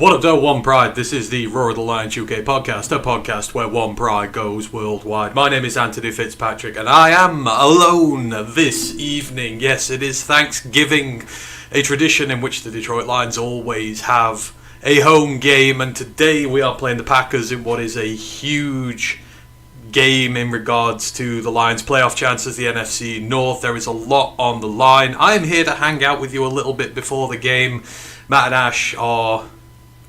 What up, though, One Pride? This is the Roar of the Lions UK podcast, a podcast where One Pride goes worldwide. My name is Antony Fitzpatrick, and I am alone this evening. Yes, it is Thanksgiving, a tradition in which the Detroit Lions always have a home game, and today we are playing the Packers in what is a huge game in regards to the Lions' playoff chances, the NFC North. There is a lot on the line. I am here to hang out with you a little bit before the game. Matt and Ash are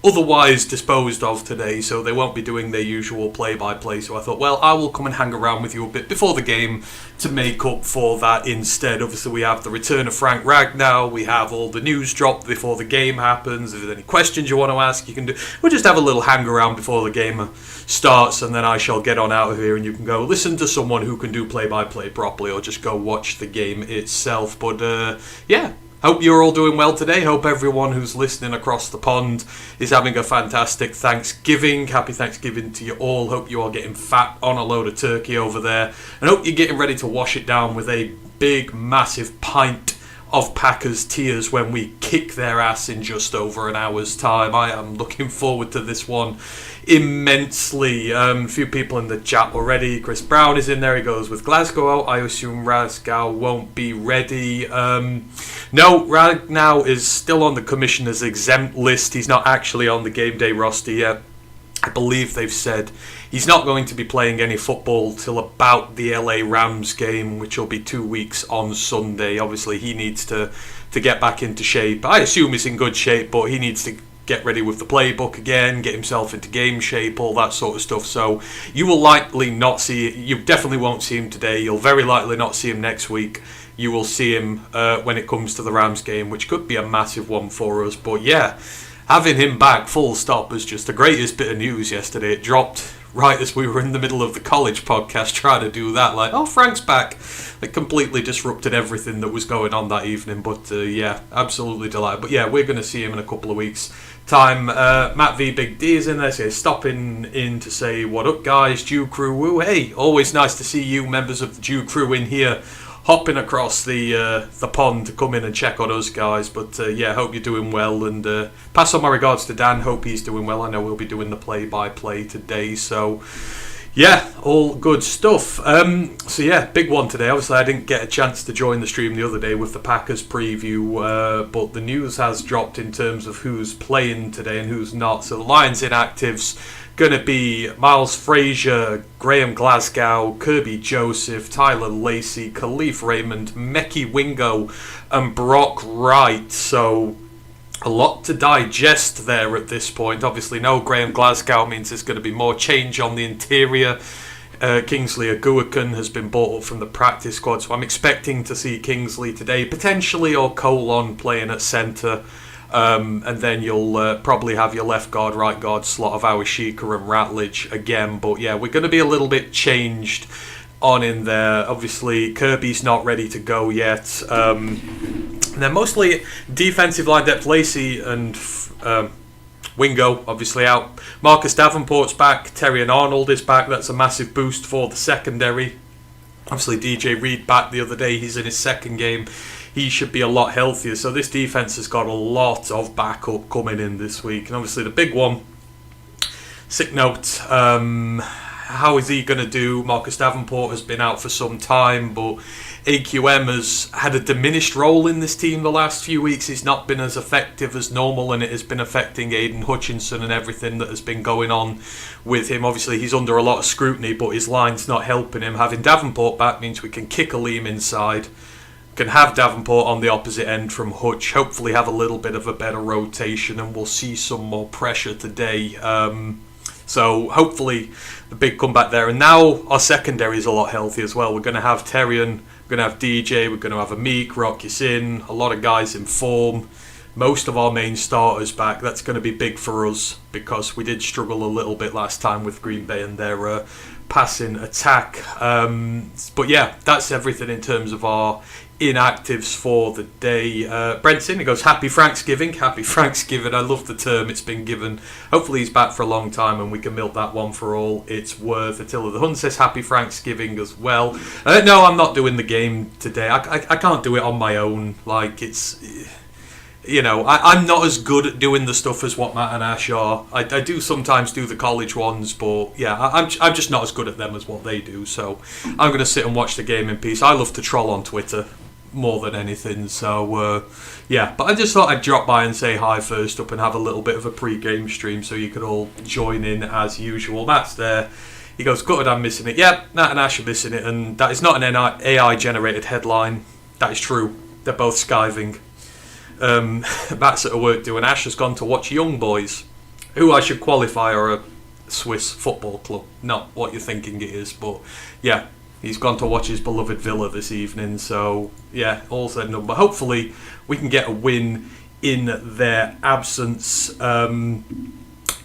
otherwise disposed of today, so they won't be doing their usual play-by-play, so I thought, well, I will come and hang around with you a bit before the game to make up for that instead. Obviously, we have the return of Frank Ragnow, we have all the news dropped before the game happens. If there's any questions you want to ask, you can do. We'll just have a little hang around before the game starts, and then I shall get on out of here, and you can go listen to someone who can do play-by-play properly, or just go watch the game itself. But, yeah. Hope you're all doing well today. Hope everyone who's listening across the pond is having a fantastic Thanksgiving. Happy Thanksgiving to you all. Hope you are getting fat on a load of turkey over there. And hope you're getting ready to wash it down with a big, massive pint of Packers tears when we kick their ass in just over an hour's time. I am looking forward to this one immensely. A few people in the chat already. Chris Brown is in there. He goes with Glasgow. I assume Ragnow won't be ready. No, Ragnow is still on the commissioner's exempt list. He's not actually on the game day roster yet. I believe they've said he's not going to be playing any football till about the LA Rams game, which will be 2 weeks on Sunday. Obviously, he needs to get back into shape. I assume he's in good shape, but he needs to get ready with the playbook again, get himself into game shape, all that sort of stuff. So you will likely not see, you definitely won't see him today. You'll very likely not see him next week. You will see him when it comes to the Rams game, which could be a massive one for us. But yeah, having him back full stop was just the greatest bit of news yesterday. It dropped right as we were in the middle of the college podcast trying to do that. Like, oh, Frank's back. It completely disrupted everything that was going on that evening. But yeah, absolutely delighted. But yeah, we're going to see him in a couple of weeks' time. Matt V Big D is in there, so stopping in to say, what up, guys? Jew Crew Woo. Hey, always nice to see you, members of the Jew Crew, in here, hopping across the pond to come in and check on us, guys. But yeah, hope you're doing well, and pass on my regards to Dan. Hope he's doing well. I know we'll be doing the play-by-play today, so yeah, all good stuff. So yeah, big one today. Obviously, I didn't get a chance to join the stream the other day with the Packers preview, but the news has dropped in terms of who's playing today and who's not. So the Lions inactives going to be Miles Frazier, Graham Glasgow, Kirby Joseph, Tyler Lacey, Khalif Raymond, Mekhi Wingo, and Brock Wright. So a lot to digest there at this point. Obviously, no Graham Glasgow means there's going to be more change on the interior. Kingsley Aguakan has been brought up from the practice squad, so I'm expecting to see Kingsley today, potentially, or Colon playing at centre. And then you'll probably have your left guard, right guard slot of Awashika and Ratledge again. But yeah, we're going to be a little bit changed on in there. Obviously, Kirby's not ready to go yet. And then mostly defensive line depth, Lacey and Wingo obviously out. Marcus Davenport's back. Terry and Arnold is back. That's a massive boost for the secondary. Obviously, DJ Reed back the other day. He's in his second game. He should be a lot healthier. So this defense has got a lot of backup coming in this week. And obviously the big one, sick note, how is he going to do? Marcus Davenport has been out for some time, but AQM has had a diminished role in this team the last few weeks. He's not been as effective as normal, and it has been affecting Aiden Hutchinson and everything that has been going on with him. Obviously, he's under a lot of scrutiny, but his line's not helping him. Having Davenport back means we can kick Aleem inside, can have Davenport on the opposite end from Hutch, hopefully have a little bit of a better rotation, and we'll see some more pressure today. So hopefully the big comeback there. And now our secondary is a lot healthier as well. We're going to have Terrian, we're going to have DJ, we're going to have Amik, Rock Yasin, a lot of guys in form. Most of our main starters back. That's going to be big for us because we did struggle a little bit last time with Green Bay and their passing attack. But yeah, that's everything in terms of our inactives for the day. Brent's in, he goes, happy Franksgiving. Happy Franksgiving. I love the term it's been given. Hopefully he's back for a long time and we can milk that one for all it's worth. Attila the Hun says happy Franksgiving as well. No, I'm not doing the game today. I can't do it on my own. Like, it's I'm not as good at doing the stuff as what Matt and Ash are. I do sometimes do the college ones, but yeah, I'm just not as good at them as what they do. So I'm going to sit and watch the game in peace. I love to troll on Twitter more than anything. So yeah, but I just thought I'd drop by and say hi first up and have a little bit of a pre-game stream so you could all join in as usual. Matt's there. He goes, gutted I'm missing it. Yep, Matt and Ash are missing it, and that is not an AI-generated headline. That is true. They're both skiving. Matt's at work doing. Ash has gone to watch Young Boys, who I should qualify are a Swiss football club. Not what you're thinking it is, but yeah, he's gone to watch his beloved Villa this evening. So yeah, all said and done. But hopefully we can get a win in their absence.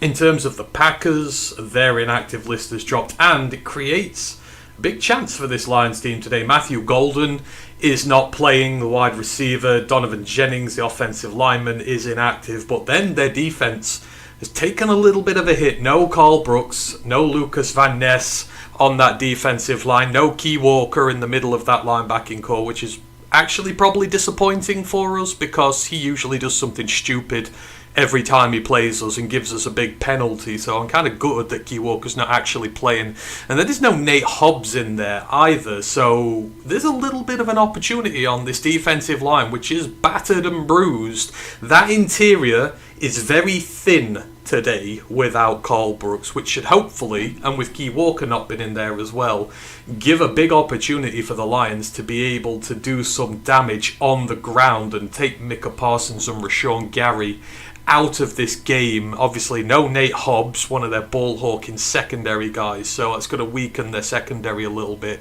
In terms of the Packers, their inactive list has dropped, and it creates a big chance for this Lions team today. Matthew Golden is not playing, the wide receiver. Donovan Jennings, the offensive lineman, is inactive. But then their defense has taken a little bit of a hit. No Carl Brooks, no Lucas Van Ness on that defensive line, no Key Walker in the middle of that linebacking core, which is actually probably disappointing for us because he usually does something stupid every time he plays us and gives us a big penalty. So I'm kind of gutted that Key Walker's not actually playing. And there is no Nate Hobbs in there either. So there's a little bit of an opportunity on this defensive line, which is battered and bruised. That interior is very thin today without Carl Brooks, which should hopefully, and with Key Walker not been in there as well, give a big opportunity for the Lions to be able to do some damage on the ground and take Micah Parsons and Rashawn Gary out of this game. Obviously no Nate Hobbs, one of their ball hawking secondary guys, so that's going to weaken their secondary a little bit.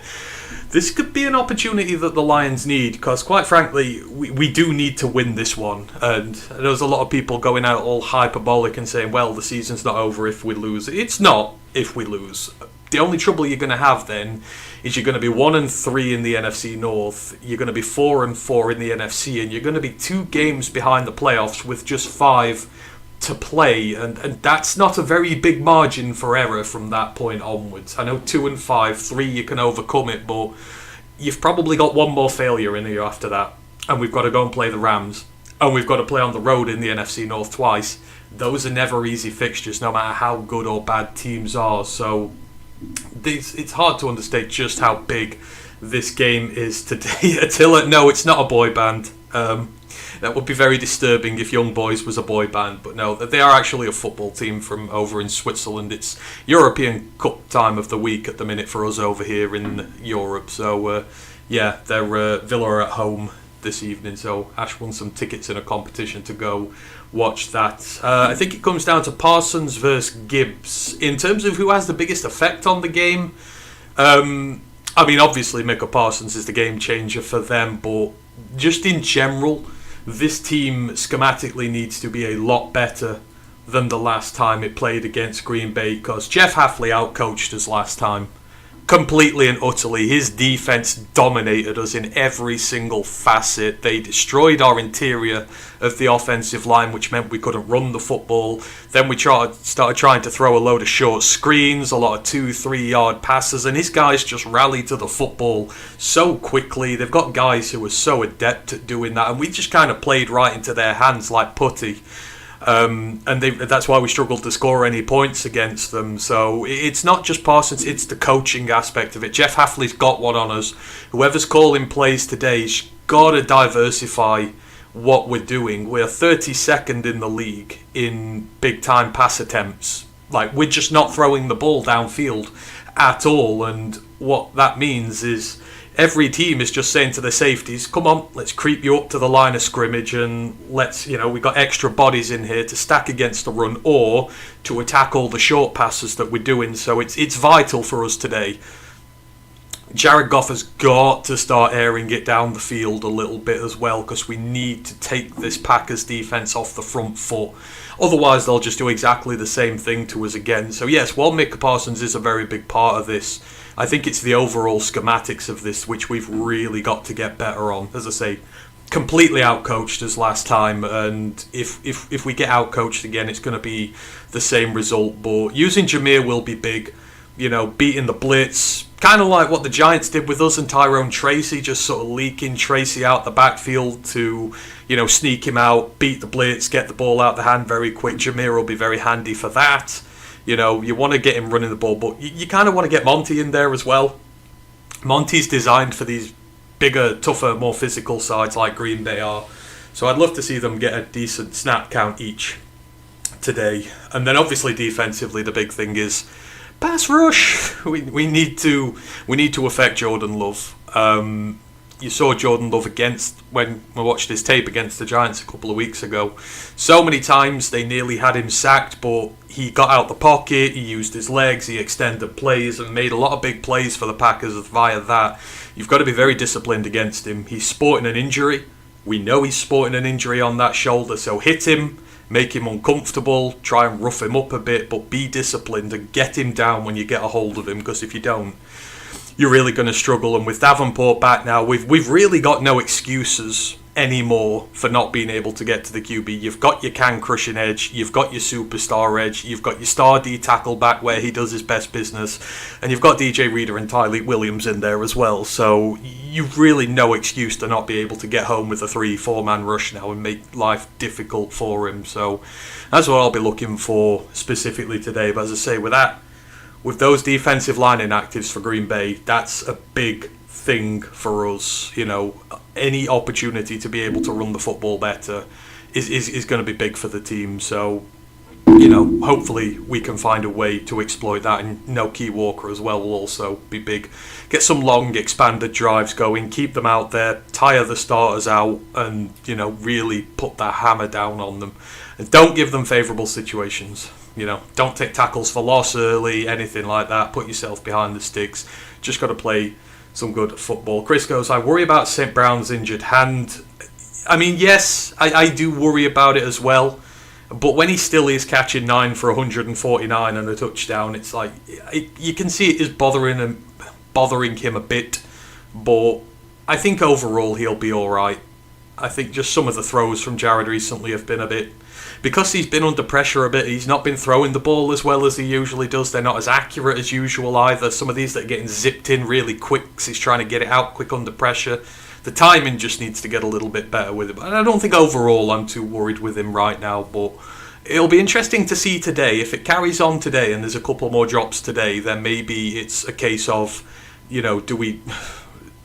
This could be an opportunity that the Lions need, because quite frankly we do need to win this one. And there's a lot of people going out all hyperbolic and saying, well, the season's not over if we lose. It's not if we lose. The only trouble you're going to have then is you're going to be 1-3 in the NFC North, you're going to be 4-4 in the NFC, and you're going to be 2 games behind the playoffs with just 5 to play, and that's not a very big margin for error from that point onwards. I know 2 and 5, 3 you can overcome it, but you've probably got one more failure in here after that, and we've got to go and play the Rams, and we've got to play on the road in the NFC North twice. Those are never easy fixtures, no matter how good or bad teams are. So it's hard to understate just how big this game is today. Attila, no, it's not a boy band. That would be very disturbing if Young Boys was a boy band, but no, they are actually a football team from over in Switzerland. It's European Cup time of the week at the minute for us over here in Europe. So yeah, they're Villa are at home this evening, so Ash won some tickets in a competition to go watch that. I think it comes down to Parsons versus Gibbs. In terms of who has the biggest effect on the game, I mean, obviously Micah Parsons is the game changer for them, but just in general, this team schematically needs to be a lot better than the last time it played against Green Bay, because Jeff Hafley outcoached us last time. Completely and utterly. His defense dominated us in every single facet. They destroyed our interior of the offensive line, which meant we couldn't run the football. Then we started trying to throw a load of short screens, a lot of 2-3 yard passes, and his guys just rallied to the football so quickly. They've got guys who are so adept at doing that, and we just kind of played right into their hands like putty. And that's why we struggled to score any points against them. So it's not just Parsons, it's the coaching aspect of it. Jeff Hafley's got one on us. Whoever's calling plays today's got to diversify what we're doing. We're 32nd in the league in big time pass attempts. Like, we're just not throwing the ball downfield at all. And what that means is every team is just saying to the safeties, come on, let's creep you up to the line of scrimmage and let's, we got extra bodies in here to stack against the run or to attack all the short passes that we're doing. So it's vital for us today. Jared Goff has got to start airing it down the field a little bit as well, because we need to take this Packers defense off the front foot. Otherwise, they'll just do exactly the same thing to us again. So yes, while Micah Parsons is a very big part of this, I think it's the overall schematics of this which we've really got to get better on. As I say, completely outcoached us last time, and if we get outcoached again, it's going to be the same result. But using Jameer will be big. beating the blitz, kind of like what the Giants did with us and Tyrone Tracy, just sort of leaking Tracy out the backfield to, sneak him out, beat the blitz, get the ball out the hand very quick. Jameer will be very handy for that. You want to get him running the ball, but you kind of want to get Monty in there as well. Monty's designed for these bigger, tougher, more physical sides like Green Bay are. So I'd love to see them get a decent snap count each today. And then obviously defensively, the big thing is pass rush. We need to affect Jordan Love. You saw Jordan Love when we watched his tape against the Giants a couple of weeks ago. So many times they nearly had him sacked, but he got out the pocket, he used his legs, he extended plays and made a lot of big plays for the Packers via that. You've got to be very disciplined against him. He's sporting an injury. We know he's sporting an injury on that shoulder, so hit him, make him uncomfortable, try and rough him up a bit, but be disciplined and get him down when you get a hold of him, because if you don't, you're really going to struggle. And with Davenport back now, we've really got no excuses anymore for not being able to get to the QB. You've got your can-crushing edge, you've got your superstar edge, you've got your star D tackle back where he does his best business, and you've got DJ Reader and Tyleek Williams in there as well. So you've really no excuse to not be able to get home with a 3-4 man rush now and make life difficult for him. So that's what I'll be looking for specifically today. But as I say, with those defensive line inactives for Green Bay, that's a big thing for us. Any opportunity to be able to run the football better is going to be big for the team. So, hopefully we can find a way to exploit that. And Key Walker as well will also be big. Get some long expanded drives going, keep them out there, tire the starters out, and really put that hammer down on them. And don't give them favourable situations. Don't take tackles for loss early, anything like that. Put yourself behind the sticks. Just got to play some good football. Chris goes, I worry about St. Brown's injured hand. I mean, yes, I do worry about it as well. But when he still is catching 9 for 149 and a touchdown, it's like, you can see it is bothering him a bit. But I think overall he'll be alright. I think just some of the throws from Jared recently have been a bit... Because he's been under pressure a bit, he's not been throwing the ball as well as he usually does. They're not as accurate as usual either. Some of these that are getting zipped in really quick because he's trying to get it out quick under pressure. The timing just needs to get a little bit better with him. And I don't think overall I'm too worried with him right now, but it'll be interesting to see today. If it carries on today and there's a couple more drops today, then maybe it's a case of, do we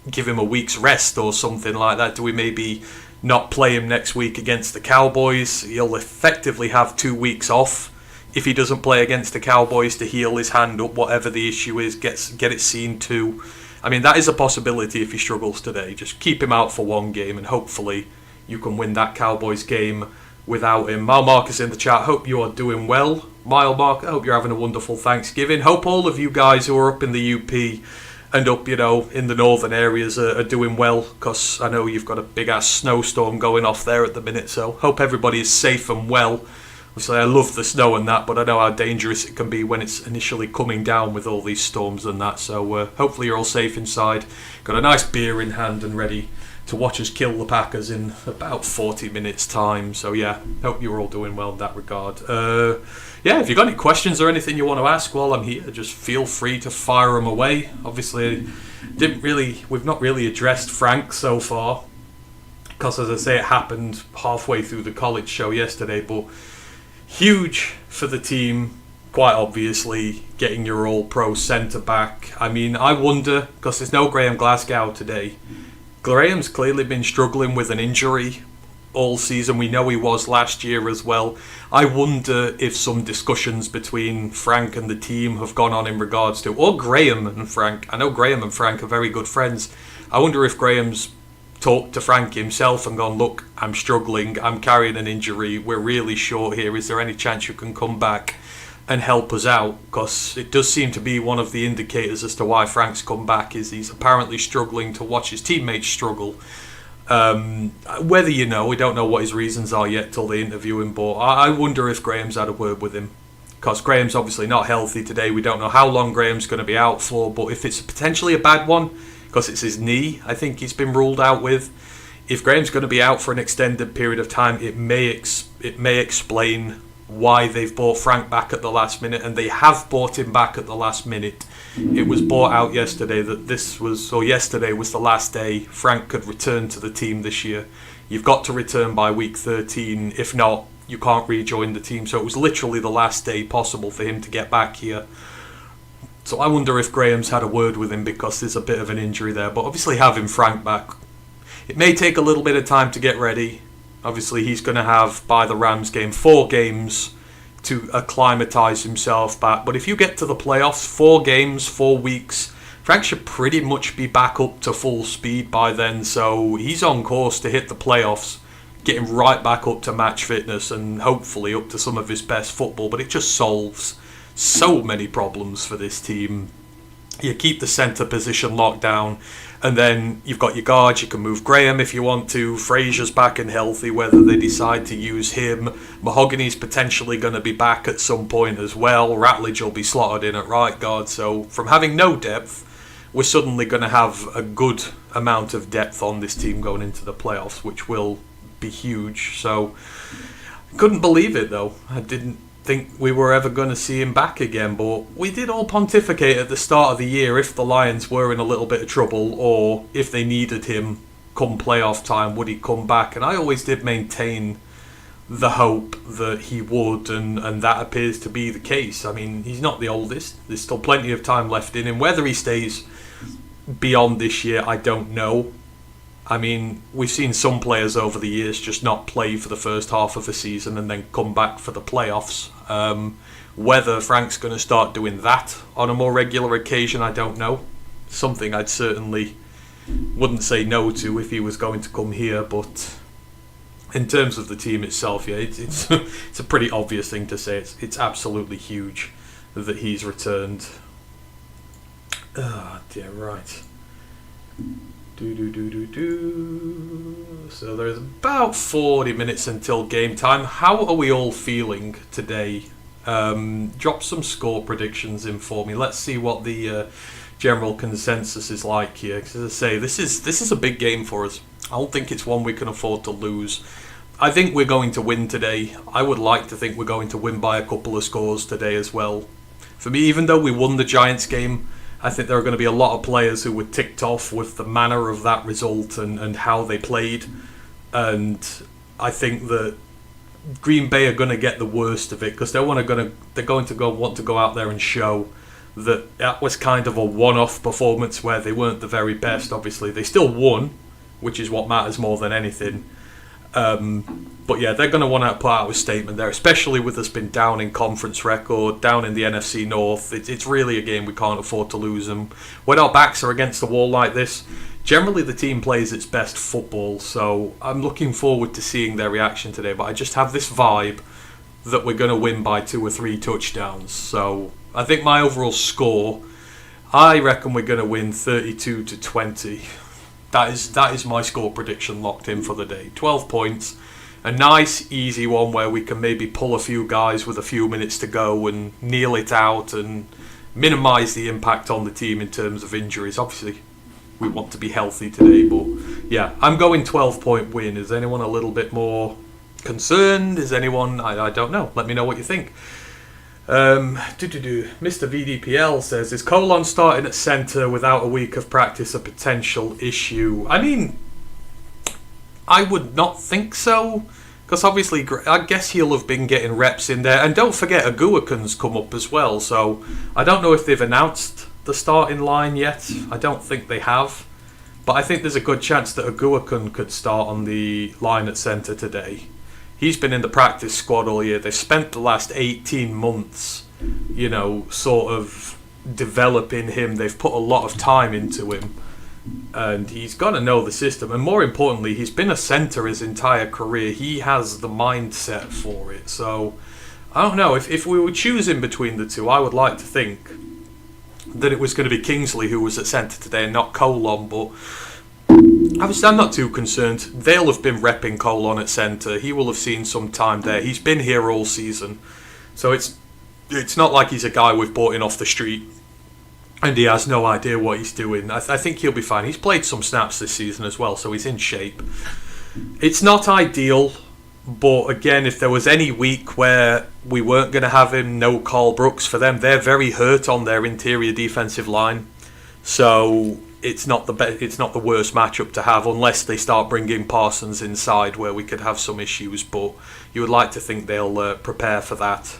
give him a week's rest or something like that? Do we maybe not play him next week against the Cowboys? He'll effectively have 2 weeks off if he doesn't play against the Cowboys to heal his hand up, whatever the issue is, get it seen to. I mean, that is a possibility if he struggles today. Just keep him out for one game and hopefully you can win that Cowboys game without him. Mile Marcus in the chat, hope you are doing well. Mile Mark, I hope you're having a wonderful Thanksgiving. Hope all of you guys who are up in the UP and up, in the northern areas are doing well, because I know you've got a big-ass snowstorm going off there at the minute, so hope everybody is safe and well. Obviously, I love the snow and that, but I know how dangerous it can be when it's initially coming down with all these storms and that, so hopefully you're all safe inside. Got a nice beer in hand and ready to watch us kill the Packers in about 40 minutes' time, so yeah, hope you're all doing well in that regard. Yeah, if you've got any questions or anything you want to ask while I'm here, just feel free to fire them away. Obviously, we've not really addressed Frank so far, because as I say, it happened halfway through the college show yesterday, but huge for the team, quite obviously, getting your all-pro centre back. I mean, I wonder, because there's no Graham Glasgow today, Graham's clearly been struggling with an injury all season. We know he was last year as well. I wonder if some discussions between Frank and the team have gone on in regards to, or Graham and Frank. I know Graham and Frank are very good friends. I wonder if Graham's talked to Frank himself and gone, look, I'm struggling, I'm carrying an injury, we're really short here, is there any chance you can come back and help us out? Because it does seem to be one of the indicators as to why Frank's come back, is he's apparently struggling to watch his teammates struggle. Whether we don't know what his reasons are yet till they interview him, but I wonder if Graham's had a word with him, because Graham's obviously not healthy today. We don't know how long Graham's going to be out for, but if it's potentially a bad one, because it's his knee, I think he's been ruled out with. If Graham's going to be out for an extended period of time, it may explain why they've bought Frank back at the last minute, and they have bought him back at the last minute. It was brought out yesterday that yesterday was the last day Frank could return to the team this year. You've got to return by week 13. If not, you can't rejoin the team. So it was literally the last day possible for him to get back here. So I wonder if Graham's had a word with him, because there's a bit of an injury there. But obviously having Frank back, it may take a little bit of time to get ready. Obviously he's going to have, by the Rams game, 4 games to acclimatise himself back. But if you get to the playoffs, 4 games, 4 weeks, Frank should pretty much be back up to full speed by then. So he's on course to hit the playoffs, getting right back up to match fitness and hopefully up to some of his best football. But it just solves so many problems for this team. You keep the centre position locked down, and then you've got your guards. You can move Graham if you want to. Fraser's back and healthy, whether they decide to use him. Mahogany's potentially going to be back at some point as well. Ratledge will be slotted in at right guard. So from having no depth, we're suddenly going to have a good amount of depth on this team going into the playoffs, which will be huge. So couldn't believe it, though. I didn't think we were ever going to see him back again, but we did all pontificate at the start of the year if the Lions were in a little bit of trouble, or if they needed him come playoff time, would he come back? And I always did maintain the hope that he would, and that appears to be the case. I mean, he's not the oldest. There's still plenty of time left in him. Whether he stays beyond this year, I don't know. I mean, we've seen some players over the years just not play for the first half of the season and then come back for the playoffs. Whether Frank's going to start doing that on a more regular occasion, I don't know. Something I'd certainly wouldn't say no to if he was going to come here, but in terms of the team itself, yeah, it's it's a pretty obvious thing to say. It's absolutely huge that he's returned. Oh, dear, right. So there's about 40 minutes until game time. How are we all feeling today? Drop some score predictions in for me. Let's see what the general consensus is like here. Because as I say, this is a big game for us. I don't think it's one we can afford to lose. I think we're going to win today. I would like to think we're going to win by a couple of scores today as well. For me, even though we won the Giants game, I think there are going to be a lot of players who were ticked off with the manner of that result and how they played. And I think that Green Bay are going to get the worst of it, because they're going to want to go out there and show that was kind of a one-off performance where they weren't the very best. Obviously, they still won, which is what matters more than anything. But yeah, they're going to want to put out a statement there, especially with us being down in conference record, down in the NFC North. It's really a game we can't afford to lose. And when our backs are against the wall like this, generally the team plays its best football. So I'm looking forward to seeing their reaction today. But I just have this vibe that we're going to win by 2 or 3 touchdowns. So I think my overall score, I reckon we're going to win 32-20. That is my score prediction locked in for the day. 12 points. A nice, easy one where we can maybe pull a few guys with a few minutes to go and kneel it out and minimise the impact on the team in terms of injuries. Obviously, we want to be healthy today, but yeah, I'm going 12-point win. Is anyone a little bit more concerned? Is anyone... I don't know. Let me know what you think. Mr. VDPL says, is Colon starting at centre without a week of practice a potential issue? I mean, I would not think so, because obviously I guess he'll have been getting reps in there. And don't forget, Aguakun's come up as well, so I don't know if they've announced the starting line yet. I don't think they have, but I think there's a good chance that Aguakun could start on the line at centre today. He's been in the practice squad all year. They've spent the last 18 months, sort of developing him. They've put a lot of time into him. And he's got to know the system. And more importantly, he's been a centre his entire career. He has the mindset for it. So, I don't know. If we were choosing between the two, I would like to think that it was going to be Kingsley who was at centre today and not Colon. But obviously, I'm not too concerned. They'll have been repping Colon at centre. He will have seen some time there. He's been here all season. So it's not like he's a guy we've bought in off the street and he has no idea what he's doing. I think he'll be fine. He's played some snaps this season as well, so he's in shape. It's not ideal, But again, if there was any week where we weren't going to have him, no Carl Brooks for them, they're very hurt on their interior defensive line. So it's not the worst matchup to have, unless they start bringing Parsons inside, where we could have some issues. But you would like to think they'll prepare for that.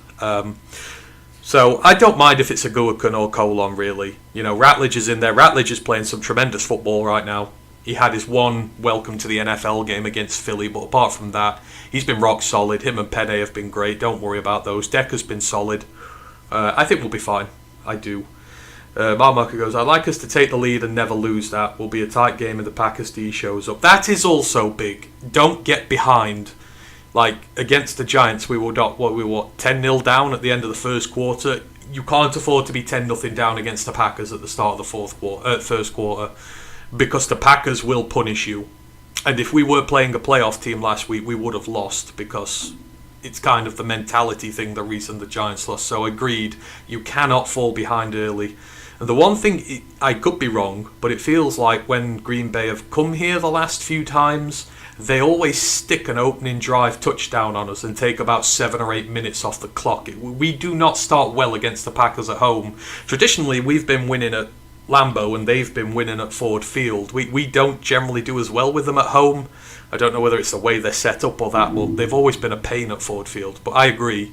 So I don't mind if it's a Guacan or Colon, really. You know, Ratledge is in there. Ratledge is playing some tremendous football right now. He had his one welcome to the NFL game against Philly, but apart from that, he's been rock solid. Him and Penne have been great. Don't worry about those. Decker's been solid. I think we'll be fine. I do. Marmarker goes, I'd like us to take the lead and never lose that. Will be a tight game if the Packers D shows up. That is also big. Don't get behind. Like, against the Giants, we were 10-0 down at the end of the first quarter. You can't afford to be 10-0 down against the Packers at the start of the first quarter, because the Packers will punish you. And if we were playing a playoff team last week, we would have lost, because it's kind of the mentality thing, the reason the Giants lost. So agreed, you cannot fall behind early. And the one thing, I could be wrong, but it feels like when Green Bay have come here the last few times, they always stick an opening drive touchdown on us and take about 7 or 8 minutes off the clock. We do not start well against the Packers at home. Traditionally, we've been winning at Lambeau and they've been winning at Ford Field. We don't generally do as well with them at home. I don't know whether it's the way they're set up or that, but they've always been a pain at Ford Field. But I agree.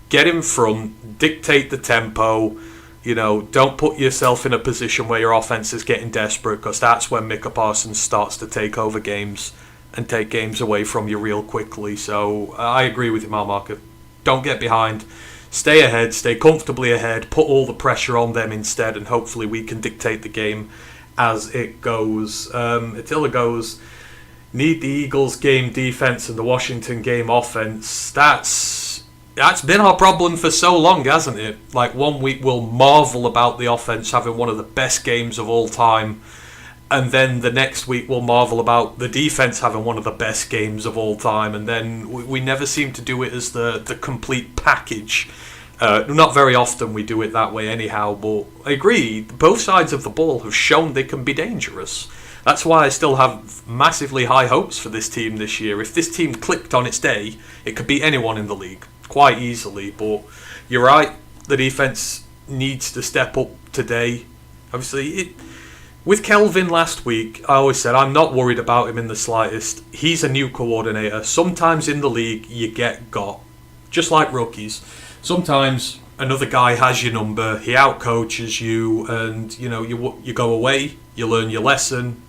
Get in front, dictate the tempo. You know, don't put yourself in a position where your offense is getting desperate, because that's when Micah Parsons starts to take over games and take games away from you real quickly. So I agree with you, Marmarker. Don't get behind. Stay ahead, stay comfortably ahead, put all the pressure on them instead, and hopefully we can dictate the game as it goes. Attila goes, need the Eagles game defense and the Washington game offense. That's been our problem for so long, hasn't it? Like, one week we'll marvel about the offense having one of the best games of all time, and then the next week we'll marvel about the defense having one of the best games of all time, and then we never seem to do it as the complete package. Not very often we do it that way anyhow, but I agree, both sides of the ball have shown they can be dangerous. That's why I still have massively high hopes for this team this year. If this team clicked on its day, it could beat anyone in the league quite easily. But you're right, the defense needs to step up today. Obviously, with Kelvin last week, I always said I'm not worried about him in the slightest. He's a new coordinator. Sometimes in the league you get got, just like rookies. Sometimes another guy has your number, he outcoaches you, and you know you go away, you learn your lesson,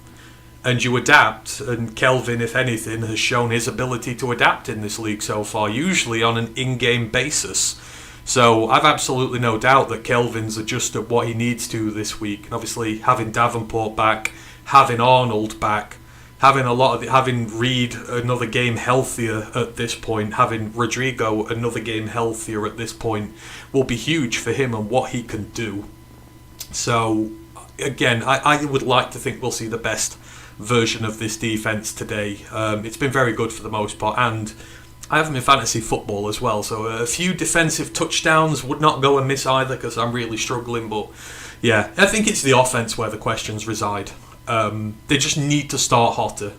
and you adapt. And Kelvin, if anything, has shown his ability to adapt in this league so far, usually on an in-game basis. So I've absolutely no doubt that Kelvin's adjusted what he needs to this week. And obviously, having Davenport back, having Arnold back, having Reed another game healthier at this point, having Rodrigo another game healthier at this point, will be huge for him and what he can do. So again, I would like to think we'll see the best version of this defense today. It's been very good for the most part, and I have them in fantasy football as well, so a few defensive touchdowns would not go amiss either, because I'm really struggling. But yeah, I think it's the offense where the questions reside. They just need to start hotter.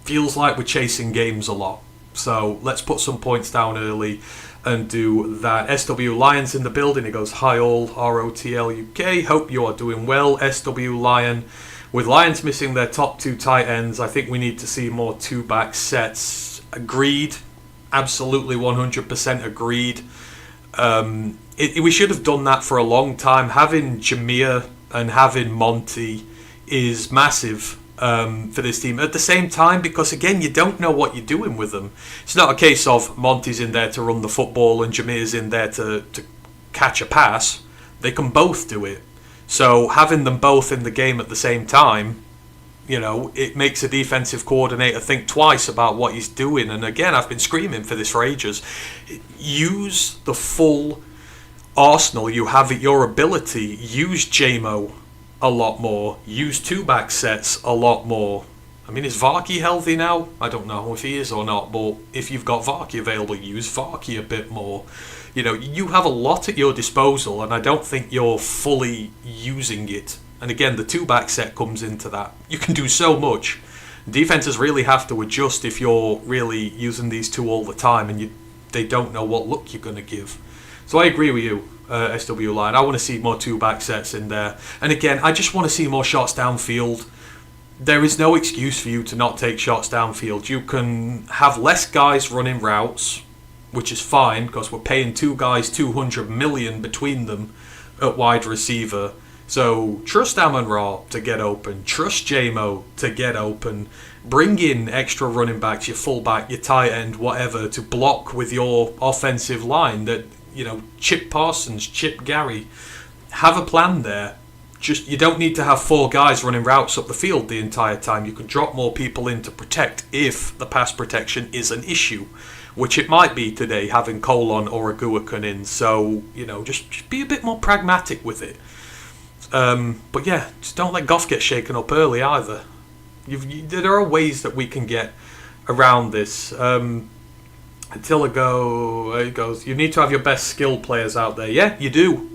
Feels like we're chasing games a lot, so let's put some points down early and do that. SW Lions in the building. He goes, hi all, ROTL UK, hope you are doing well. SW Lion, with Lions missing their top 2 tight ends, I think we need to see more 2-back sets. Agreed. Absolutely 100% agreed. We should have done that for a long time. Having Jameer and having Monty is massive for this team. At the same time, because again, you don't know what you're doing with them. It's not a case of Monty's in there to run the football and Jameer's in there to catch a pass. They can both do it. So having them both in the game at the same time, you know, it makes a defensive coordinator think twice about what he's doing. And again, I've been screaming for this for ages. Use the full arsenal you have at your ability. Use JMO a lot more. Use 2-back sets a lot more. I mean, is Varkey healthy now? I don't know if he is or not, but if you've got Varkey available, use Varkey a bit more. You know, you have a lot at your disposal, and I don't think you're fully using it. And again, the 2-back set comes into that. You can do so much. Defenses really have to adjust if you're really using these two all the time and they don't know what look you're going to give. So I agree with you, SW Line. I want to see more two-back sets in there. And again, I just want to see more shots downfield. There is no excuse for you to not take shots downfield. You can have less guys running routes, which is fine because we're paying two guys $200 million between them at wide receiver. So trust Amon-Ra to get open, trust J-Mo to get open, bring in extra running backs, your fullback, your tight end, whatever, to block with your offensive line that, Chip Parsons, Chip Gary, have a plan there. Just, you don't need to have four guys running routes up the field the entire time. You can drop more people in to protect if the pass protection is an issue, which it might be today, having Colon or Aguakan in. So, just be a bit more pragmatic with it. But yeah, just don't let Goff get shaken up early either. There are ways that we can get around this. Attila goes, you need to have your best skilled players out there. Yeah, you do.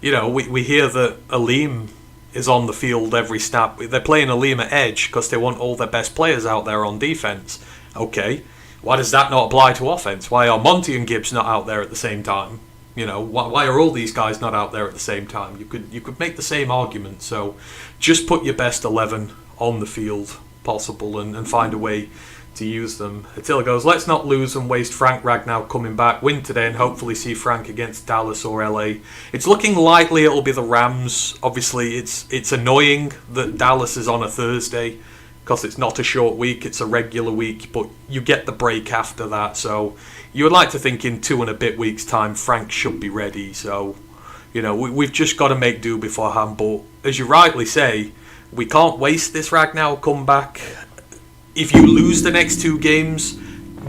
We hear that Aleem is on the field every snap. They're playing Aleem at edge because they want all their best players out there on defense. Okay, why does that not apply to offense? Why are Monty and Gibbs not out there at the same time? Why are all these guys not out there at the same time? You could make the same argument. So just put your best 11 on the field possible and find a way to use them. Attila goes, let's not lose and waste Frank Ragnow coming back. Win today and hopefully see Frank against Dallas or LA. It's looking likely it'll be the Rams. Obviously, it's annoying that Dallas is on a Thursday because it's not a short week, it's a regular week, but you get the break after that. So you would like to think in 2 and a bit weeks' time, Frank should be ready. So, we've just got to make do beforehand. But as you rightly say, we can't waste this Ragnow comeback. If you lose the next 2 games,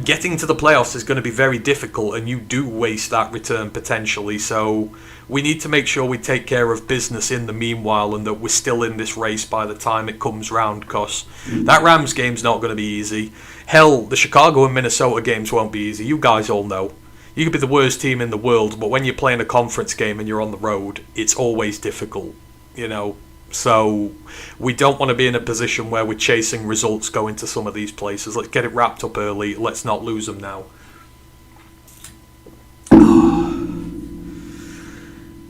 getting to the playoffs is going to be very difficult, and you do waste that return potentially. So we need to make sure we take care of business in the meanwhile and that we're still in this race by the time it comes round, because that Rams game's not going to be easy. Hell, the Chicago and Minnesota games won't be easy. You guys all know. You could be the worst team in the world, but when you're playing a conference game and you're on the road, it's always difficult, So we don't want to be in a position where we're chasing results going to some of these places. Let's get it wrapped up early. Let's not lose them now.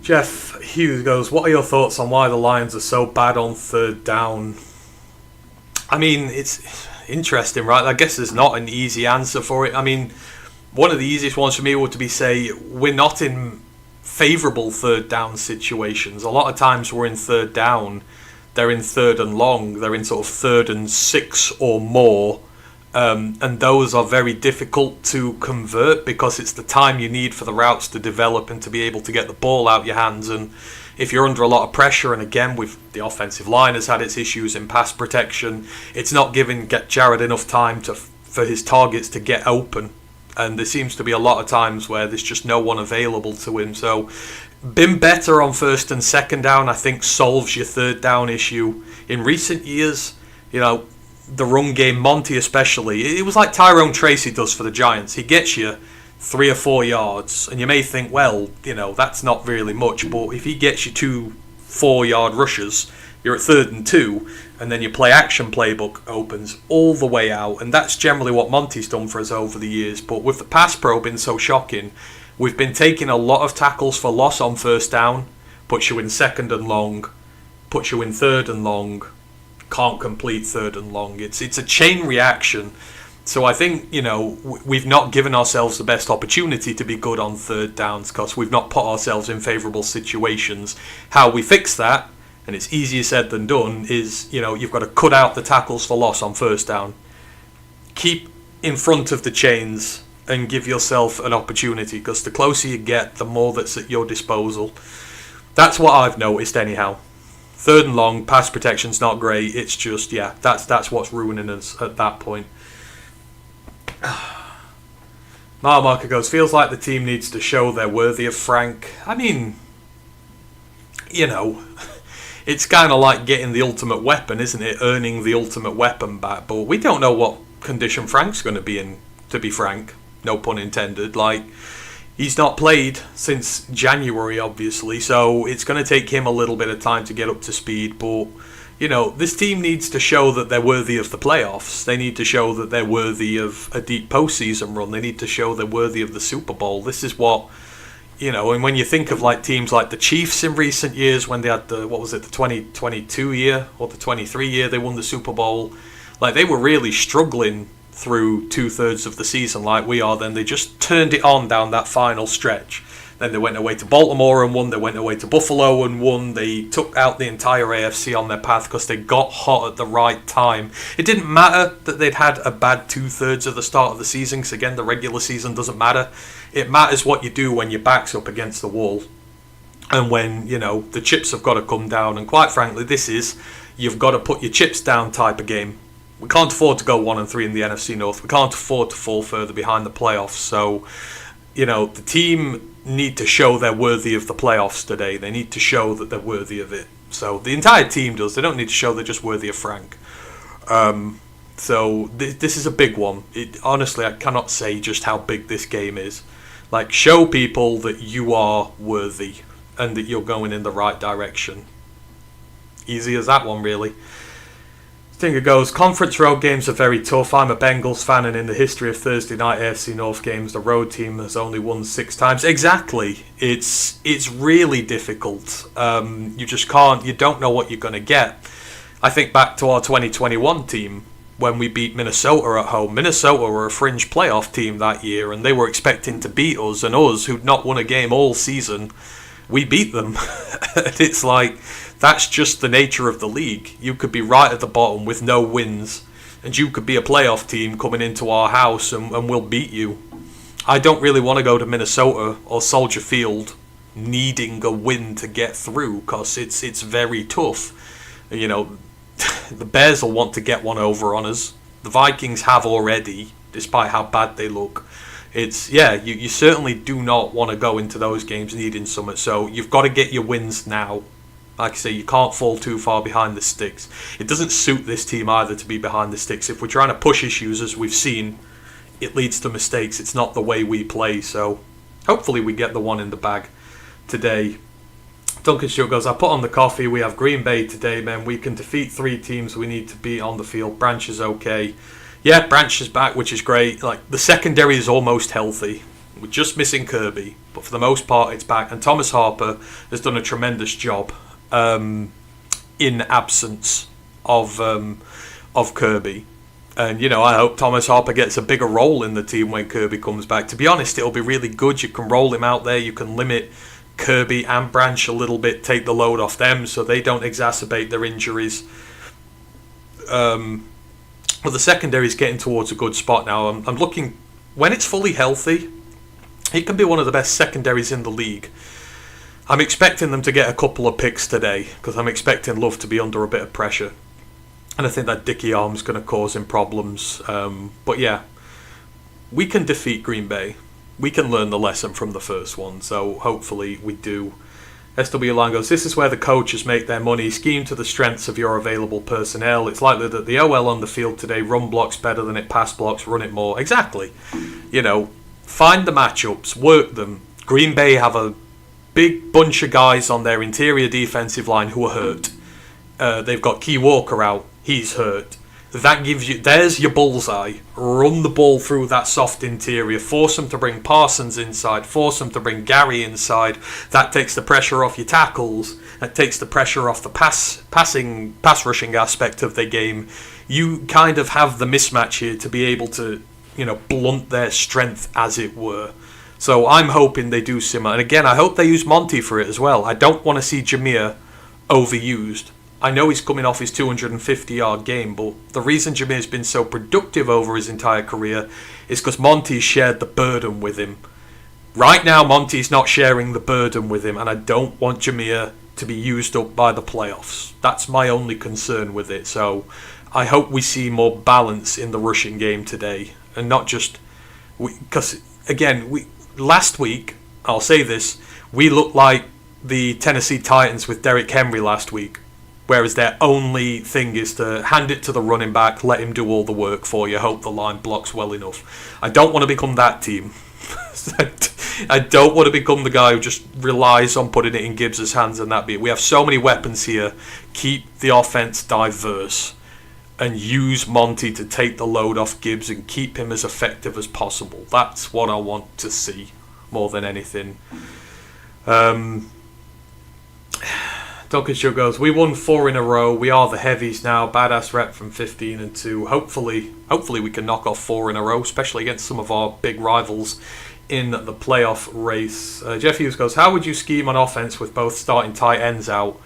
Jeff Hughes goes, what are your thoughts on why the Lions are so bad on third down? I mean, it's interesting, right? I guess there's not an easy answer for it. I mean, one of the easiest ones for me would be say we're not in favourable third down situations. A lot of times we're in third down, they're in third and long, they're in sort of 3rd and 6 or more, and those are very difficult to convert because it's the time you need for the routes to develop and to be able to get the ball out your hands. And if you're under a lot of pressure, and again with the offensive line has had its issues in pass protection, it's not giving Jared enough time for his targets to get open. And there seems to be a lot of times where there's just no one available to him. So been better on 1st and 2nd down, I think solves your third down issue. In recent years, the run game, Monty especially, it was like Tyrone Tracy does for the Giants. He gets you 3 or 4 yards, and you may think, well, that's not really much. But if he gets you 2 4-yard rushes, you're at 3rd and 2, and then your play action playbook opens all the way out, and that's generally what Monty's done for us over the years. But with the pass pro being so shocking, we've been taking a lot of tackles for loss on 1st down, puts you in 2nd and long, puts you in 3rd and long, can't complete 3rd and long. It's a chain reaction. So I think, we've not given ourselves the best opportunity to be good on third downs because we've not put ourselves in favourable situations. How we fix that, and it's easier said than done, is, you've got to cut out the tackles for loss on 1st down. Keep in front of the chains and give yourself an opportunity, because the closer you get, the more that's at your disposal. That's what I've noticed anyhow. 3rd and long, pass protection's not great. It's just, that's what's ruining us at that point. Marker goes, feels like the team needs to show they're worthy of Frank. I mean, it's kind of like getting the ultimate weapon, isn't it? Earning the ultimate weapon back. But we don't know what condition Frank's going to be in, to be frank. No pun intended. Like, He's not played since January, obviously, so it's going to take him a little bit of time to get up to speed. But, this team needs to show that they're worthy of the playoffs. They need to show that they're worthy of a deep postseason run. They need to show they're worthy of the Super Bowl. This is what, and when you think of teams like the Chiefs in recent years, when they had the 2022 year or the 23 year, they won the Super Bowl. They were really struggling through 2/3 of the season like we are. Then they just turned it on down that final stretch. Then they went away to Baltimore and won. They went away to Buffalo and won. They took out the entire AFC on their path because they got hot at the right time. It didn't matter that they'd had a bad 2/3 of the start of the season, because again, the regular season doesn't matter. It matters what you do when your back's up against the wall and when, the chips have got to come down. And quite frankly, this is, you've got to put your chips down type of game. We can't afford to go 1-3 in the NFC North. We can't afford to fall further behind the playoffs. So, the team need to show they're worthy of the playoffs today. They need to show that they're worthy of it. So the entire team does. They don't need to show they're just worthy of Frank. So this is a big one. Honestly, I cannot say just how big this game is. Show people that you are worthy and that you're going in the right direction. Easy as that one, really. Stinger goes, conference road games are very tough. I'm a Bengals fan, and in the history of Thursday night AFC North games, the road team has only won 6 times. Exactly. It's really difficult. You just can't, you don't know what you're going to get. I think back to our 2021 team when we beat Minnesota at home. Minnesota were a fringe playoff team that year, and they were expecting to beat us, and us, who'd not won a game all season, we beat them. And it's that's just the nature of the league. You could be right at the bottom with no wins, and you could be a playoff team coming into our house and we'll beat you. I don't really want to go to Minnesota or Soldier Field needing a win to get through, because it's very tough. The Bears will want to get one over on us. The Vikings have already, despite how bad they look. You certainly do not want to go into those games needing something. So you've got to get your wins now. Like I say, you can't fall too far behind the sticks. It doesn't suit this team either to be behind the sticks. If we're trying to push issues, as we've seen, it leads to mistakes. It's not the way we play. So hopefully we get the one in the bag today. Duncan Stewart goes, I put on the coffee. We have Green Bay today, man. We can defeat 3 teams we need to beat on the field. Branch is okay. Yeah, Branch is back, which is great. The secondary is almost healthy. We're just missing Kirby, but for the most part, it's back. And Thomas Harper has done a tremendous job in absence of Kirby. And, I hope Thomas Harper gets a bigger role in the team when Kirby comes back. To be honest, it'll be really good. You can roll him out there. You can limit Kirby and Branch a little bit, take the load off them so they don't exacerbate their injuries. But the secondary is getting towards a good spot now. I'm looking, when it's fully healthy, it can be one of the best secondaries in the league. I'm expecting them to get a couple of picks today, because I'm expecting Love to be under a bit of pressure. And I think that Dickie arm's going to cause him problems. But yeah, we can defeat Green Bay. We can learn the lesson from the first one, so hopefully we do. SW Line goes, this is where the coaches make their money. Scheme to the strengths of your available personnel. It's likely that the OL on the field today run blocks better than it pass blocks, run it more. Exactly. Find the matchups, work them. Green Bay have a big bunch of guys on their interior defensive line who are hurt. They've got Key Walker out. He's hurt. That gives you, there's your bullseye. Run the ball through that soft interior. Force them to bring Parsons inside. Force them to bring Gary inside. That takes the pressure off your tackles. That takes the pressure off the pass rushing aspect of their game. You kind of have the mismatch here to be able to, blunt their strength, as it were. So I'm hoping they do similar. And again, I hope they use Monty for it as well. I don't want to see Jameer overused. I know he's coming off his 250-yard game, but the reason Jameer's been so productive over his entire career is because Monty shared the burden with him. Right now, Monty's not sharing the burden with him, and I don't want Jameer to be used up by the playoffs. That's my only concern with it. So I hope we see more balance in the rushing game today, and not just... Because, again, last week, I'll say this, we looked like the Tennessee Titans with Derrick Henry last week. Whereas their only thing is to hand it to the running back, let him do all the work for you, hope the line blocks well enough. I don't want to become that team. I don't want to become the guy who just relies on putting it in Gibbs' hands and that be it. We have so many weapons here. Keep the offense diverse and use Monty to take the load off Gibbs and keep him as effective as possible. That's what I want to see more than anything. Duncan Show goes, we won 4 in a row. We are the heavies now. Badass rep from 15-2. Hopefully we can knock off 4 in a row, especially against some of our big rivals in the playoff race. Jeff Hughes goes, how would you scheme on offense with both starting tight ends out?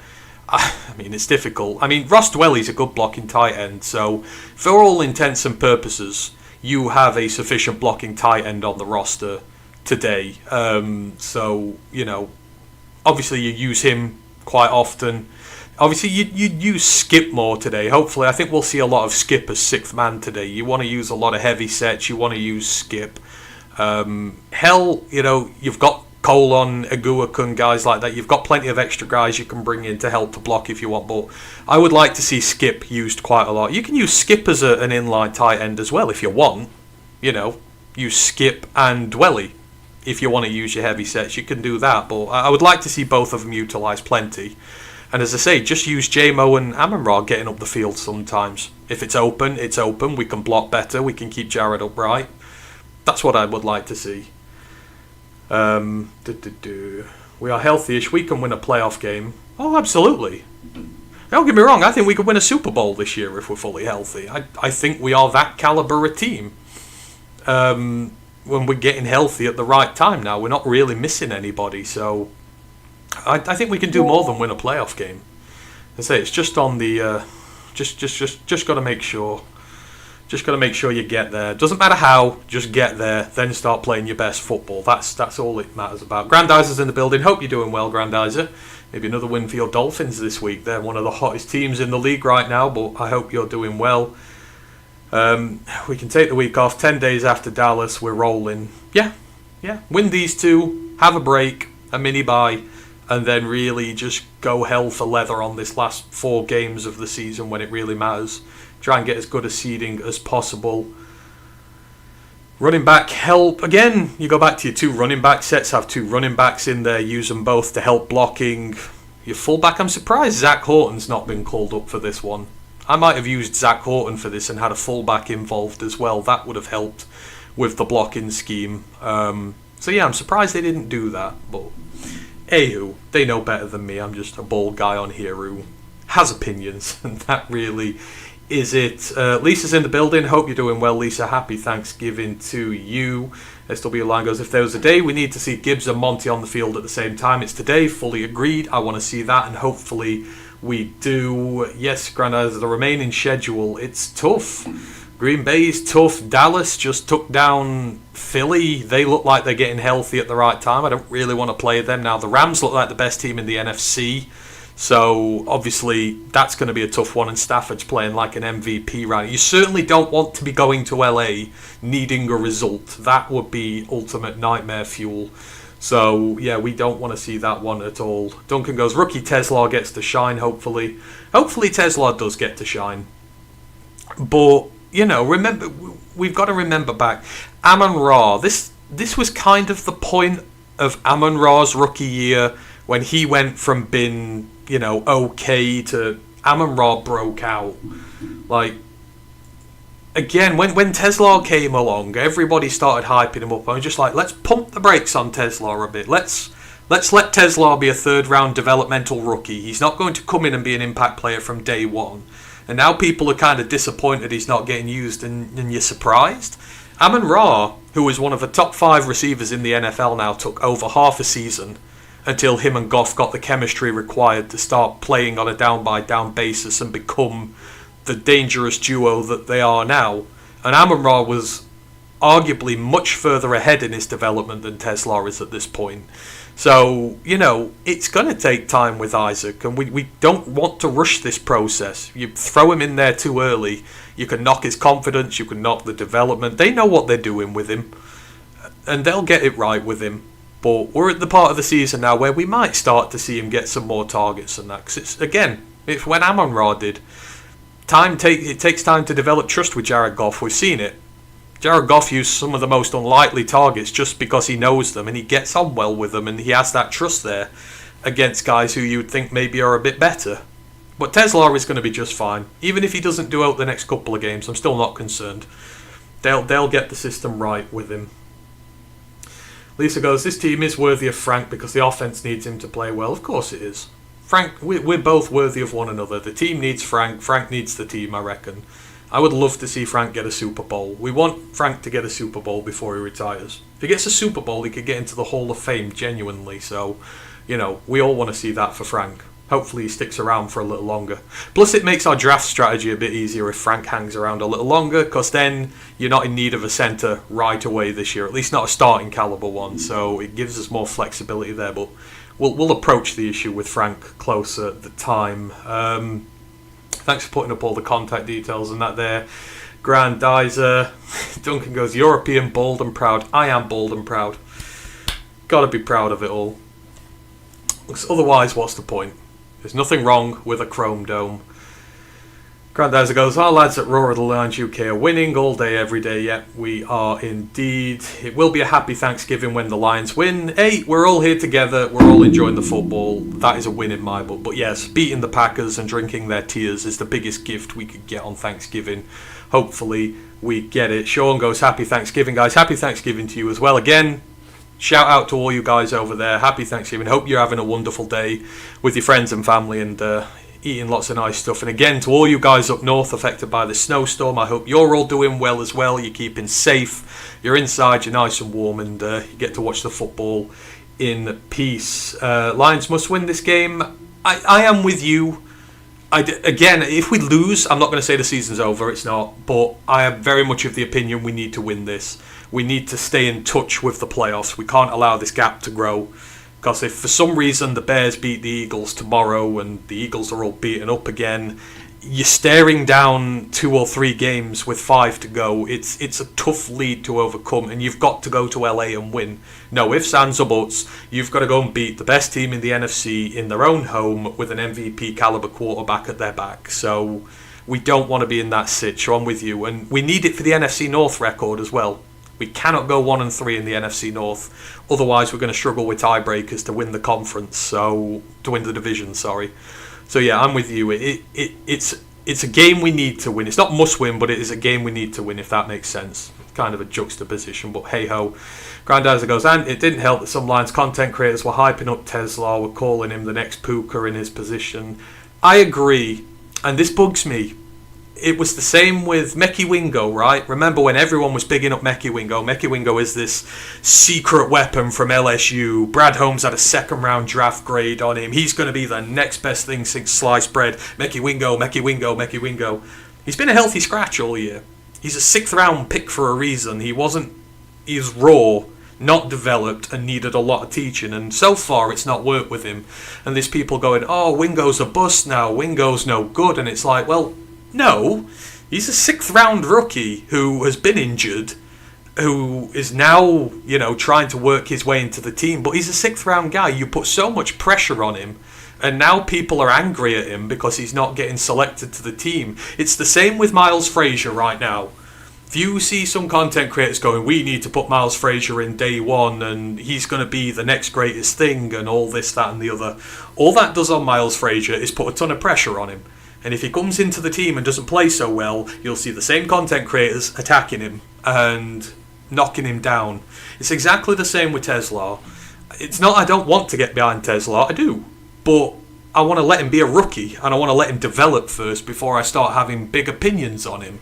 I mean, it's difficult. I mean, Ross Dwelly's a good blocking tight end, so for all intents and purposes, you have a sufficient blocking tight end on the roster today. So, you know, obviously you use him quite often. Obviously, you'd use Skip more today. Hopefully, I think we'll see a lot of Skip as 6th man today. You want to use a lot of heavy sets. You want to use Skip. Hell, you know, you've got Colon, Aguakun, guys like that. You've got plenty of extra guys you can bring in to help to block if you want. But I would like to see Skip used quite a lot. You can use Skip as an inline tight end as well if you want. You know, use Skip and Dwelly. If you want to use your heavy sets, you can do that. But I would like to see both of them utilised plenty. And as I say, just use J-Mo and Amon-Ra getting up the field sometimes. If it's open, it's open. We can block better. We can keep Jared upright. That's what I would like to see. We are healthy-ish. We can win a playoff game. Oh, absolutely. Don't get me wrong. I think we could win a Super Bowl this year if we're fully healthy. I think we are that calibre of team. When we're getting healthy at the right time now. We're not really missing anybody, so I think we can do more than win a playoff game. I say it's just on the just got to make sure. Just got to make sure you get there. Doesn't matter how, just get there, then start playing your best football. That's all it matters about. Grandizer's in the building. Hope you're doing well, Grandizer. Maybe another win for your Dolphins this week. They're one of the hottest teams in the league right now, but I hope you're doing well. We can take the week off. 10 days after Dallas, we're rolling. Yeah. Win these 2, have a break, a mini bye, and then really just go hell for leather on this last 4 games of the season when it really matters. Try and get as good a seeding as possible. Running back help. Again, you go back to your 2 running back sets. Have 2 running backs in there. Use them both to help blocking. Your fullback, I'm surprised Zach Horton's not been called up for this one. I might have used Zach Horton for this and had a fullback involved as well. That would have helped with the blocking scheme. So yeah, I'm surprised they didn't do that. But anywho, they know better than me. I'm just a bald guy on here who has opinions, and that really is it. Lisa's in the building. Hope you're doing well, Lisa. Happy Thanksgiving to you. SW Line goes, if there was a day we need to see Gibbs and Monty on the field at the same time, it's today. Fully agreed. I want to see that, and hopefully we do. Yes, Grandizer, the remaining schedule, it's tough. Green Bay's tough. Dallas just took down Philly. They look like they're getting healthy at the right time. I don't really want to play them now. The Rams look like the best team in the NFC. So, obviously, that's going to be a tough one. And Stafford's playing like an MVP right now. You certainly don't want to be going to LA needing a result. That would be ultimate nightmare fuel. So, yeah, we don't want to see that one at all. Duncan goes, rookie Tesla gets to shine, hopefully. Hopefully Tesla does get to shine. But, you know, remember, we've got to remember back. Amon-Ra, this was kind of the point of Amon-Ra's rookie year when he went from being, you know, okay to Amon-Ra broke out. Like, again, when Tesla came along, everybody started hyping him up. I was just like, let's pump the brakes on Tesla a bit. Let's let Tesla be a 3rd round developmental rookie. He's not going to come in and be an impact player from day one. And now people are kind of disappointed he's not getting used, and you're surprised. Amon-Ra, who was one of the top 5 receivers in the NFL now, took over half a season until him and Goff got the chemistry required to start playing on a down-by-down basis and become the dangerous duo that they are now. And Amon-Ra was arguably much further ahead in his development than Tesla is at this point. So, you know, it's going to take time with Isaac, and we don't want to rush this process. You throw him in there too early, you can knock his confidence, you can knock the development. They know what they're doing with him, and they'll get it right with him. But we're at the part of the season now where we might start to see him get some more targets and that. Because it's when Amon-Ra did. It takes time to develop trust with Jared Goff. We've seen it. Jared Goff used some of the most unlikely targets just because he knows them and he gets on well with them and he has that trust there against guys who you'd think maybe are a bit better. But Tesla is going to be just fine. Even if he doesn't do out the next couple of games, I'm still not concerned. They'll get the system right with him. Lisa goes, this team is worthy of Frank because the offense needs him to play well. Of course it is. Frank, we're both worthy of one another. The team needs Frank. Frank needs the team, I reckon. I would love to see Frank get a Super Bowl. We want Frank to get a Super Bowl before he retires. If he gets a Super Bowl, he could get into the Hall of Fame genuinely. So, we all want to see that for Frank. Hopefully he sticks around for a little longer. Plus it makes our draft strategy a bit easier if Frank hangs around a little longer, because then you're not in need of a centre right away this year, at least not a starting calibre one, so it gives us more flexibility there. But we'll approach the issue with Frank closer at the time. Thanks for putting up all the contact details and that there. Grandizer. Duncan goes, European, bold and proud. I am bold and proud. Gotta be proud of it all. Otherwise, what's the point? There's nothing wrong with a chrome dome. Grandizer goes, our lads at ROTL UK are winning all day, every day. Yep, we are indeed. It will be a happy Thanksgiving when the Lions win. Hey, we're all here together. We're all enjoying the football. That is a win in my book. But yes, beating the Packers and drinking their tears is the biggest gift we could get on Thanksgiving. Hopefully we get it. Sean goes, happy Thanksgiving, guys. Happy Thanksgiving to you as well. Again, shout out to all you guys over there. Happy Thanksgiving. Hope you're having a wonderful day with your friends and family and eating lots of nice stuff. And again, to all you guys up north affected by the snowstorm, I hope you're all doing well as well. You're keeping safe. You're inside. You're nice and warm, and you get to watch the football in peace. Lions must win this game. I am with you. Again, if we lose, I'm not going to say the season's over. It's not. But I am very much of the opinion we need to win this. We need to stay in touch with the playoffs. We can't allow this gap to grow. Because if for some reason the Bears beat the Eagles tomorrow and the Eagles are all beaten up again, you're staring down 2 or 3 games with 5 to go. It's a tough lead to overcome, and you've got to go to LA and win. No ifs, ands or buts. You've got to go and beat the best team in the NFC in their own home with an MVP caliber quarterback at their back. So we don't want to be in that sitch. So I'm with you, and we need it for the NFC North record as well. We cannot go 1-3 in the NFC North. Otherwise, we're going to struggle with tiebreakers to win the conference. To win the division, sorry. So yeah, I'm with you. It's a game we need to win. It's not must win, but it is a game we need to win, if that makes sense. It's kind of a juxtaposition, but hey ho. Grandizer goes, and it didn't help that some Lions content creators were hyping up Tesla, were calling him the next Puka in his position. I agree, and this bugs me. It was the same with Mekhi Wingo, right? Remember when everyone was bigging up Mekhi Wingo? Mekhi Wingo is this secret weapon from LSU. Brad Holmes had a 2nd round draft grade on him. He's going to be the next best thing since sliced bread. Mekhi Wingo, Mekhi Wingo, Mekhi Wingo. He's been a healthy scratch all year. He's a 6th round pick for a reason. He's raw, not developed, and needed a lot of teaching. And so far, it's not worked with him. And there's people going, oh, Wingo's a bust now. Wingo's no good. And it's like, well, no, he's a 6th round rookie who has been injured, who is now, trying to work his way into the team. But he's a 6th round guy. You put so much pressure on him, and now people are angry at him because he's not getting selected to the team. It's the same with Miles Frazier right now. If you see some content creators going, we need to put Miles Frazier in day one and he's going to be the next greatest thing and all this, that and the other, all that does on Miles Frazier is put a ton of pressure on him. And if he comes into the team and doesn't play so well, you'll see the same content creators attacking him and knocking him down. It's exactly the same with Tesla. It's not I don't want to get behind Tesla, I do. But I want to let him be a rookie and I want to let him develop first before I start having big opinions on him.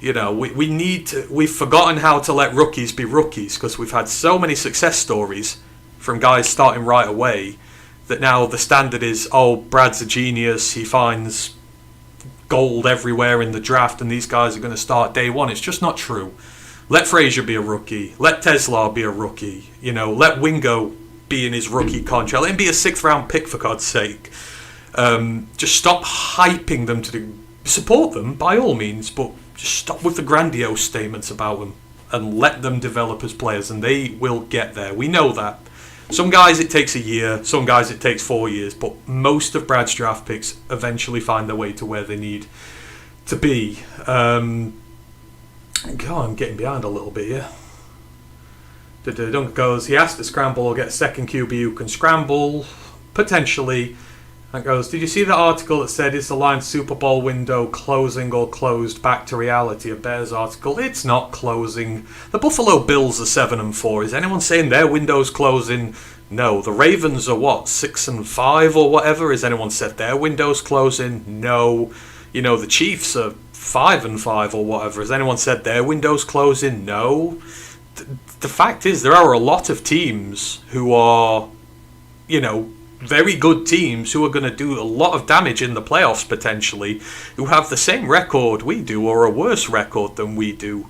We've forgotten how to let rookies be rookies because we've had so many success stories from guys starting right away that now the standard is, oh, Brad's a genius, he finds gold everywhere in the draft and these guys are going to start day one. It's just not true. Let Frazier be a rookie. Let Tesla be a rookie. Let Wingo be in his rookie contract. Let him be a 6th round pick, for God's sake. Just stop hyping them support them by all means, but just stop with the grandiose statements about them and let them develop as players and they will get there. We know that. Some guys it takes a year, some guys it takes 4 years, but most of Brad's draft picks eventually find their way to where they need to be. God, I'm getting behind a little bit here. Duncan goes, he has to scramble or get a second QB who can scramble, potentially. And goes, did you see the article that said, is the Lions Super Bowl window closing or closed? Back to reality. A Bears article. It's not closing. The Buffalo Bills are 7-4. Is anyone saying their window's closing? No. The Ravens are what, 6-5 or whatever? Has anyone said their window's closing? No. You know, the Chiefs are 5-5 or whatever. Has anyone said their window's closing? No. The fact is, there are a lot of teams who are, you know, very good teams who are going to do a lot of damage in the playoffs potentially, who have the same record we do or a worse record than we do.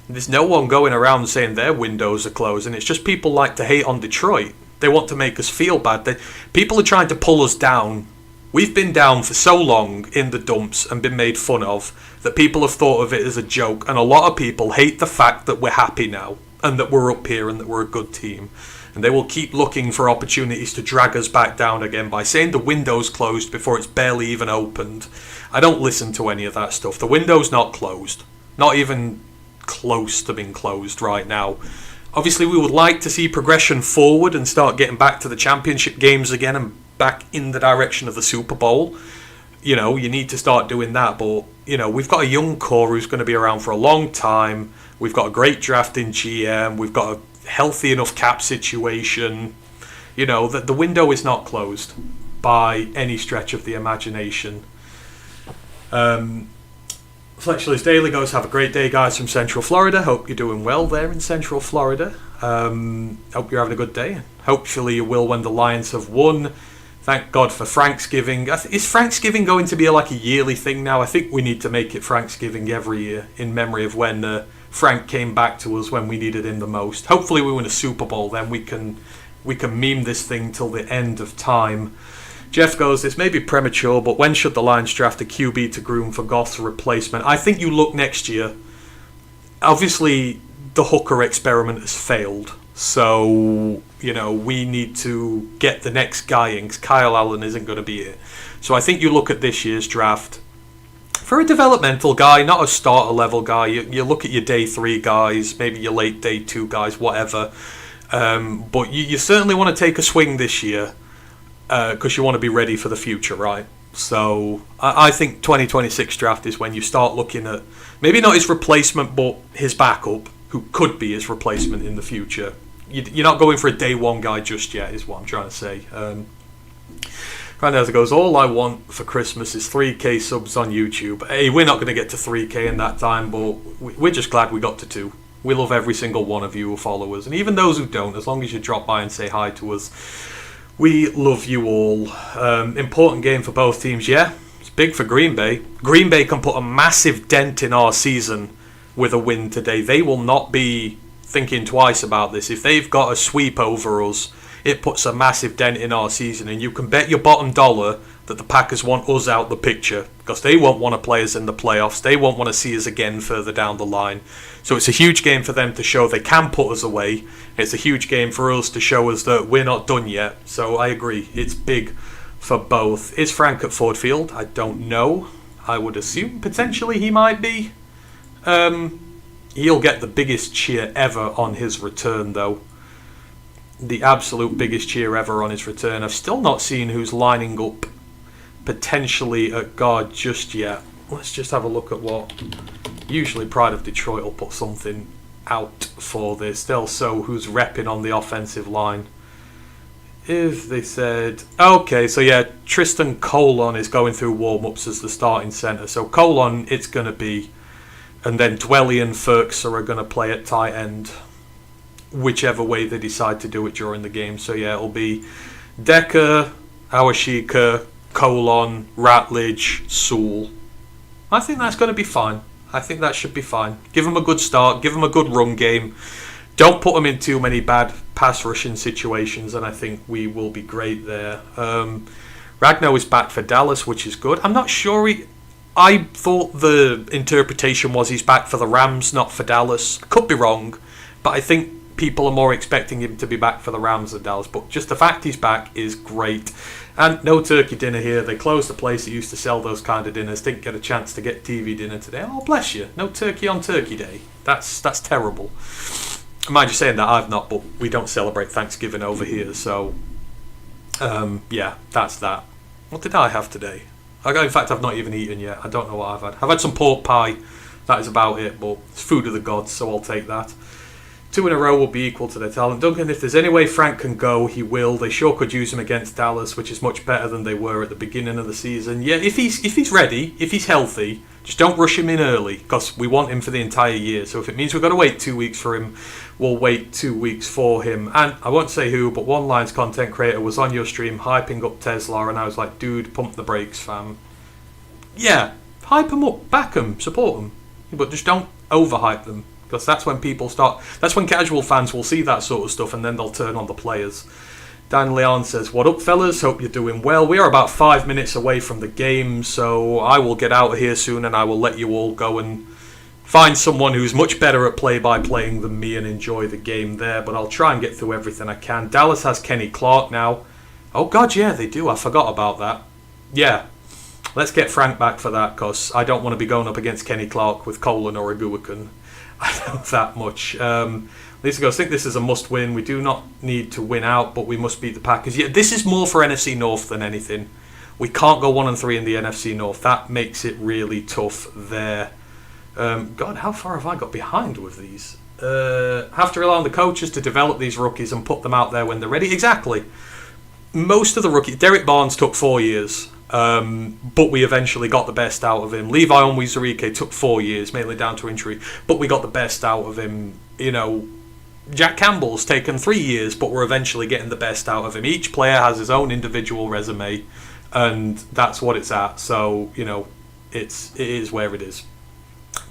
There's no one going around saying their windows are closing. It's just people like to hate on Detroit. They want to make us feel bad. People are trying to pull us down. We've been down for so long in the dumps and been made fun of that people have thought of it as a joke, and a lot of people hate the fact that we're happy now and that we're up here and that we're a good team. And they will keep looking for opportunities to drag us back down again by saying the window's closed before it's barely even opened. I don't listen to any of that stuff. The window's not closed. Not even close to being closed right now. Obviously, we would like to see progression forward and start getting back to the championship games again and back in the direction of the Super Bowl. You know, you need to start doing that. But, you know, we've got a young core who's going to be around for a long time. We've got a great drafting GM. We've got a healthy enough cap situation. You know, that the window is not closed by any stretch of the imagination. Fletcherless Daily goes, have a great day, guys, from Central Florida. Hope you're doing well there in Central Florida. Hope you're having a good day. Hopefully you will when the Lions have won. Thank God for Franksgiving. Is Franksgiving going to be like a yearly thing now? I think we need to make it Franksgiving every year in memory of when Frank came back to us when we needed him the most. Hopefully we win a Super Bowl, then we can meme this thing till the end of time. Jeff goes, this may be premature, but when should the Lions draft a QB to groom for Goff's replacement? I think you look next year. Obviously, the hooker experiment has failed. So, you know, we need to get the next guy in, because Kyle Allen isn't going to be it. So I think you look at this year's draft for a developmental guy, not a starter level guy. You look at your day 3 guys, maybe your late day 2 guys, whatever. But you certainly want to take a swing this year because you want to be ready for the future, right? So I think 2026 draft is when you start looking at maybe not his replacement, but his backup, who could be his replacement in the future. You're not going for a day 1 guy just yet, is what I'm trying to say. Randazza goes, all I want for Christmas is 3k subs on YouTube. Hey, we're not going to get to 3k in that time, but we're just glad we got to 2. We love every single one of you who follow us, and even those who don't, as long as you drop by and say hi to us. We love you all. Important game for both teams, yeah. It's big for Green Bay. Green Bay can put a massive dent in our season with a win today. They will not be thinking twice about this. If they've got a sweep over us, it puts a massive dent in our season, and you can bet your bottom dollar that the Packers want us out the picture because they won't want to play us in the playoffs. They won't want to see us again further down the line. So it's a huge game for them to show they can put us away. It's a huge game for us to show us that we're not done yet. So I agree. It's big for both. Is Frank at Ford Field? I don't know. I would assume potentially he might be. He'll get the biggest cheer ever on his return, though. The absolute biggest cheer ever on his return. I've still not seen who's lining up potentially at guard just yet. Let's just have a look at what. Usually Pride of Detroit will put something out for this. They'll show who's repping on the offensive line. If they said... Okay, so yeah, Tristan Colon is going through warm-ups as the starting centre. So Colon, it's going to be... And then Dwelly and Ferkser are going to play at tight end. Whichever way they decide to do it during the game. So yeah, it'll be Decker, Awashika, Colon, Ratledge, Sewell. I think that's going to be fine. I think that should be fine. Give them a good start. Give them a good run game. Don't put them in too many bad pass rushing situations, and I think we will be great there. Ragnow is back for Dallas, which is good. I'm not sure I thought the interpretation was he's back for the Rams, not for Dallas. Could be wrong, but I think people are more expecting him to be back for the Rams than Dallas, but just the fact he's back is great. And no turkey dinner here. They closed the place that used to sell those kind of dinners. Didn't get a chance to get TV dinner today. Oh, bless you. No turkey on Turkey Day. That's terrible. Mind you saying that, I've not, but we don't celebrate Thanksgiving over here, so yeah, that's that. What did I have today? In fact, I've not even eaten yet. I don't know what I've had. I've had some pork pie. That is about it, but it's food of the gods, so I'll take that. 2 in a row will be equal to their talent. Duncan, if there's any way Frank can go, he will. They sure could use him against Dallas, which is much better than they were at the beginning of the season. Yeah, if he's ready, if he's healthy, just don't rush him in early, because we want him for the entire year. So if it means we've got to wait 2 weeks for him, we'll wait 2 weeks for him. And I won't say who, but one Lions content creator was on your stream hyping up Tesla, and I was like, dude, pump the brakes, fam. Yeah, hype him up, back him, support him, but just don't overhype them. Because that's when that's when casual fans will see that sort of stuff, and then they'll turn on the players. Dan Leon says, what up, fellas? Hope you're doing well. We are about 5 minutes away from the game, so I will get out of here soon, and I will let you all go and find someone who's much better at play-by-playing than me and enjoy the game there, but I'll try and get through everything I can. Dallas has Kenny Clark now. Oh, God, yeah, they do. I forgot about that. Yeah. Let's get Frank back for that, because I don't want to be going up against Kenny Clark with Colin or Aguakan. I know that much. Lisa goes, I think this is a must-win. We do not need to win out, but we must beat the Packers. Yeah, this is more for NFC North than anything. We can't go 1-3 in the NFC North. That makes it really tough there. God, how far have I got behind with these? Have to rely on the coaches to develop these rookies and put them out there when they're ready. Exactly. Most of the rookies... Derek Barnes took 4 years. But we eventually got the best out of him. Levi Onwuzurike took 4 years, mainly down to injury, but we got the best out of him. You know, Jack Campbell's taken 3 years, but we're eventually getting the best out of him. Each player has his own individual resume, and that's what it's at. So, you know, it is where it is.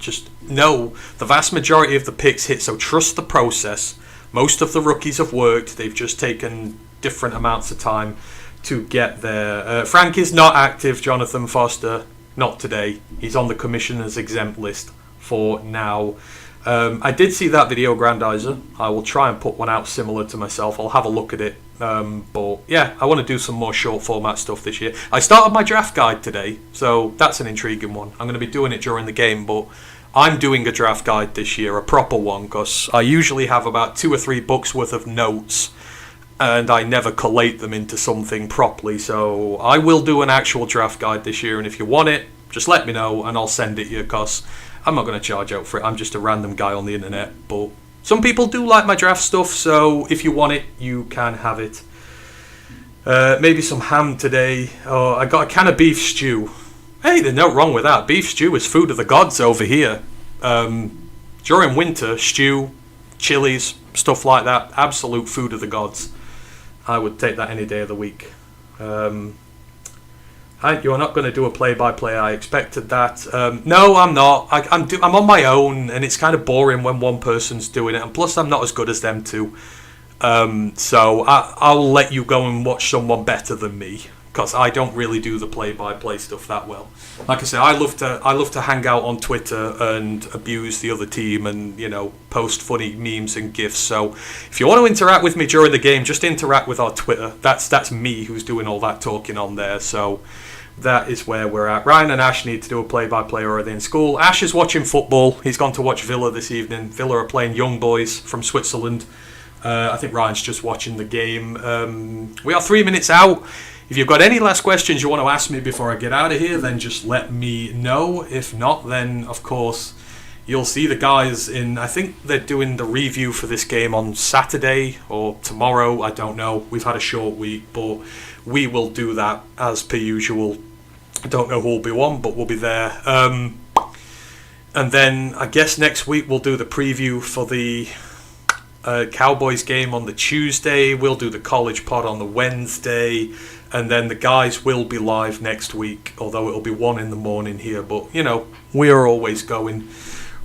Just know the vast majority of the picks hit, so trust the process. Most of the rookies have worked. They've just taken different amounts of time to get there. Frank is not active, Jonathan Foster. Not today. He's on the commissioner's exempt list for now. I did see that video Grandizer. I will try and put one out similar to myself. I'll have a look at it. But yeah, I want to do some more short format stuff this year. I started my draft guide today, so that's an intriguing one. I'm going to be doing it during the game, but I'm doing a draft guide this year, a proper one, because I usually have about 2 or 3 books worth of notes, and I never collate them into something properly. So I will do an actual draft guide this year, and if you want it, just let me know and I'll send it you, because I'm not going to charge out for it. I'm just a random guy on the internet, but some people do like my draft stuff, so if you want it, you can have it. Maybe some ham today. Oh, I got a can of beef stew. Hey, there's no wrong with that. Beef stew is food of the gods over here. During winter, stew, chilies, stuff like that, absolute food of the gods. I would take that any day of the week. You're not going to do a play-by-play. I expected that. No, I'm not. I'm on my own, and it's kind of boring when one person's doing it. And plus, I'm not as good as them two. So I'll let you go and watch someone better than me, because I don't really do the play-by-play stuff that well. Like I say, I love to hang out on Twitter and abuse the other team, and post funny memes and gifs. So if you want to interact with me during the game, just interact with our Twitter. That's me who's doing all that talking on there. So that is where we're at. Ryan and Ash need to do a play-by-play, or are they in school? Ash is watching football. He's gone to watch Villa this evening. Villa are playing Young Boys from Switzerland. I think Ryan's just watching the game. We are 3 minutes out. If you've got any last questions you want to ask me before I get out of here, then just let me know. If not, then of course you'll see the guys I think they're doing the review for this game on Saturday or tomorrow. I don't know. We've had a short week, but we will do that as per usual. I don't know who will be on, but we'll be there. And then I guess next week we'll do the preview for the Cowboys game on the Tuesday. We'll do the college pod on the Wednesday, and then the guys will be live next week, although it'll be 1 a.m. here. But we are always going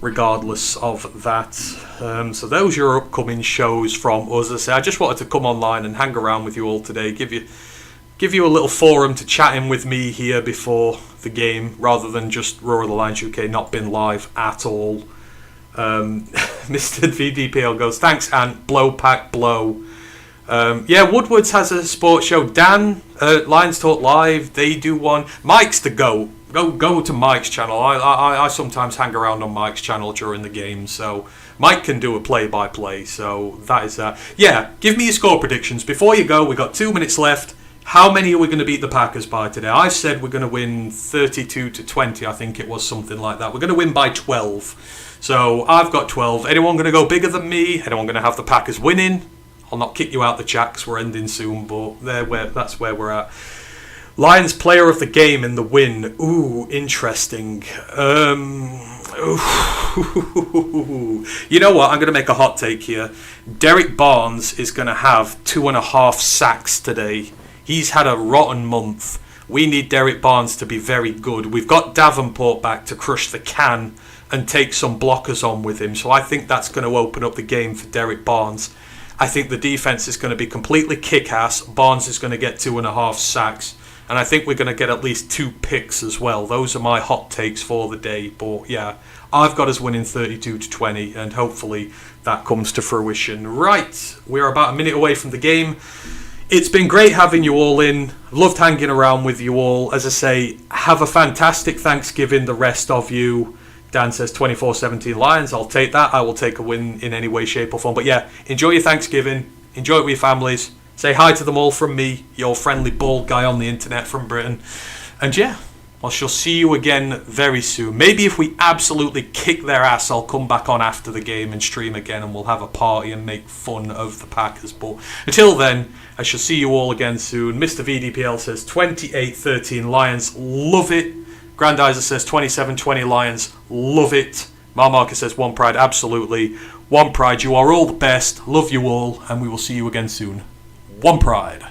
regardless of that. So those are your upcoming shows from us. As I say, I just wanted to come online and hang around with you all today, give you a little forum to chat in with me here before the game, rather than just Roar of the Lions UK not been live at all. Mr. VDPL goes, thanks, Ant. Blow, pack, blow. Yeah, Woodward's has a sports show. Dan, Lions Talk Live, they do one. Mike's the GOAT. Go to Mike's channel. I sometimes hang around on Mike's channel during the game, so Mike can do a play-by-play. So that is that. Yeah, give me your score predictions. Before you go, we've got 2 minutes left. How many are we going to beat the Packers by today? I said we're going to win 32-20, I think it was, something like that. We're going to win by 12. So I've got 12. Anyone going to go bigger than me? Anyone going to have the Packers winning? I'll not kick you out the chat because we're ending soon, but that's where we're at. Lions player of the game in the win. Ooh, interesting. You know what? I'm going to make a hot take here. Derek Barnes is going to have 2.5 sacks today. He's had a rotten month. We need Derek Barnes to be very good. We've got Davenport back to crush the can and take some blockers on with him. So I think that's going to open up the game for Derek Barnes. I think the defense is going to be completely kick-ass. Barnes is going to get 2.5 sacks. And I think we're going to get at least 2 picks as well. Those are my hot takes for the day. But yeah, I've got us winning 32-20, and hopefully that comes to fruition. Right, we're about a minute away from the game. It's been great having you all in. Loved hanging around with you all. As I say, have a fantastic Thanksgiving, the rest of you. Dan says 24-17 Lions. I'll take that. I will take a win in any way, shape or form. But yeah, enjoy your Thanksgiving. Enjoy it with your families. Say hi to them all from me, your friendly bald guy on the internet from Britain. And yeah, I shall see you again very soon. Maybe if we absolutely kick their ass, I'll come back on after the game and stream again, and we'll have a party and make fun of the Packers. But until then, I shall see you all again soon. Mr. VDPL says 28-13 Lions. Love it. Grandizer says 27-20 Lions. Love it. Marmarker says One Pride. Absolutely. One Pride. You are all the best. Love you all. And we will see you again soon. One Pride.